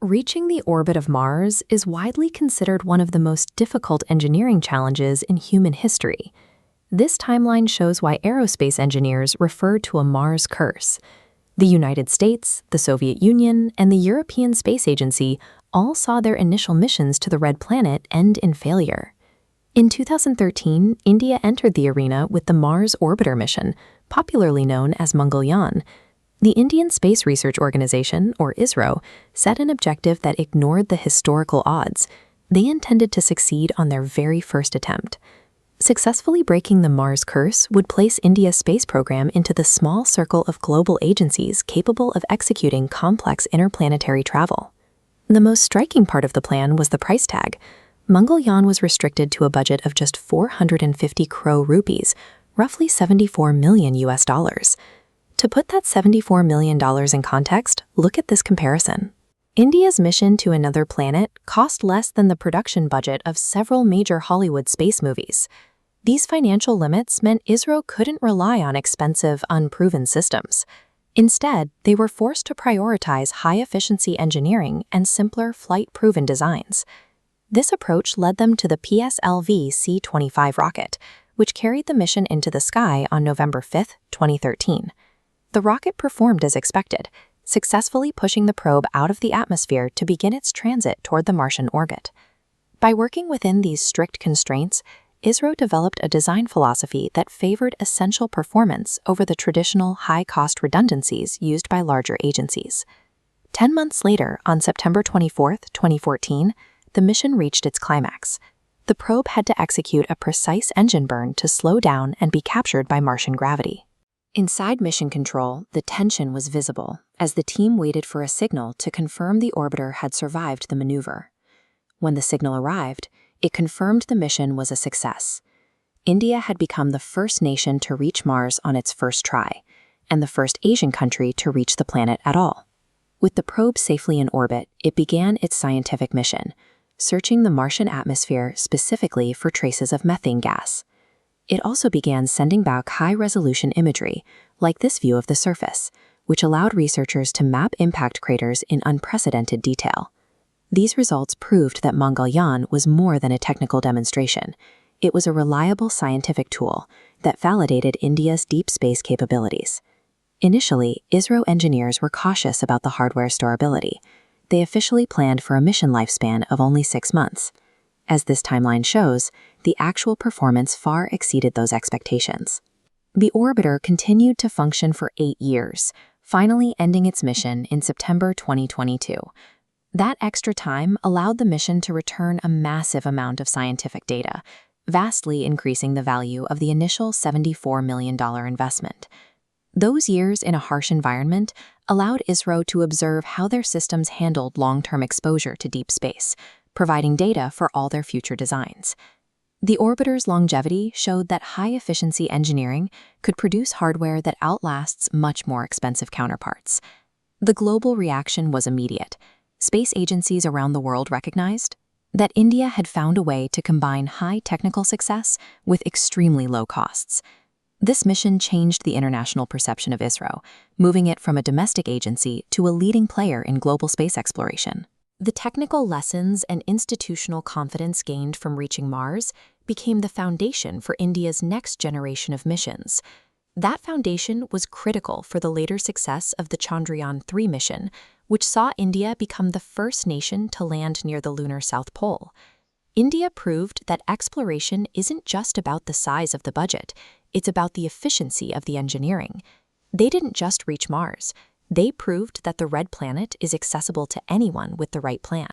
Reaching the orbit of Mars is widely considered one of the most difficult engineering challenges in human history. This timeline shows why aerospace engineers refer to a Mars curse. The United States, the Soviet Union, and the European Space Agency all saw their initial missions to the Red Planet end in failure. In 2013, India entered the arena with the Mars Orbiter mission, popularly known as Mangalyaan. The Indian Space Research Organization, or ISRO, set an objective that ignored the historical odds. They intended to succeed on their very first attempt. Successfully breaking the Mars curse would place India's space program into the small circle of global agencies capable of executing complex interplanetary travel. The most striking part of the plan was the price tag. Mangalyaan was restricted to a budget of just 450 crore rupees, roughly $74 million US. To put that $74 million in context, look at this comparison. India's mission to another planet cost less than the production budget of several major Hollywood space movies. These financial limits meant ISRO couldn't rely on expensive, unproven systems. Instead, they were forced to prioritize high-efficiency engineering and simpler flight-proven designs. This approach led them to the PSLV C-25 rocket, which carried the mission into the sky on November 5, 2013. The rocket performed as expected, successfully pushing the probe out of the atmosphere to begin its transit toward the Martian orbit. By working within these strict constraints, ISRO developed a design philosophy that favored essential performance over the traditional high-cost redundancies used by larger agencies. 10 months later, on September 24, 2014, the mission reached its climax. The probe had to execute a precise engine burn to slow down and be captured by Martian gravity. Inside Mission Control, the tension was visible as the team waited for a signal to confirm the orbiter had survived the maneuver. When the signal arrived, it confirmed the mission was a success. India had become the first nation to reach Mars on its first try, and the first Asian country to reach the planet at all. With the probe safely in orbit, it began its scientific mission, searching the Martian atmosphere specifically for traces of methane gas. It also began sending back high-resolution imagery, like this view of the surface, which allowed researchers to map impact craters in unprecedented detail. These results proved that Mangalyaan was more than a technical demonstration. It was a reliable scientific tool that validated India's deep space capabilities. Initially, ISRO engineers were cautious about the hardware's durability. They officially planned for a mission lifespan of only 6 months. As this timeline shows, the actual performance far exceeded those expectations. The orbiter continued to function for 8 years, finally ending its mission in September 2022. That extra time allowed the mission to return a massive amount of scientific data, vastly increasing the value of the initial $74 million investment. Those years in a harsh environment allowed ISRO to observe how their systems handled long-term exposure to deep space, providing data for all their future designs. The orbiter's longevity showed that high-efficiency engineering could produce hardware that outlasts much more expensive counterparts. The global reaction was immediate. Space agencies around the world recognized that India had found a way to combine high technical success with extremely low costs. This mission changed the international perception of ISRO, moving it from a domestic agency to a leading player in global space exploration. The technical lessons and institutional confidence gained from reaching Mars became the foundation for India's next generation of missions. That foundation was critical for the later success of the Chandrayaan-3 mission, which saw India become the first nation to land near the lunar South Pole. India proved that exploration isn't just about the size of the budget, it's about the efficiency of the engineering. They didn't just reach Mars. They proved that the Red Planet is accessible to anyone with the right plan.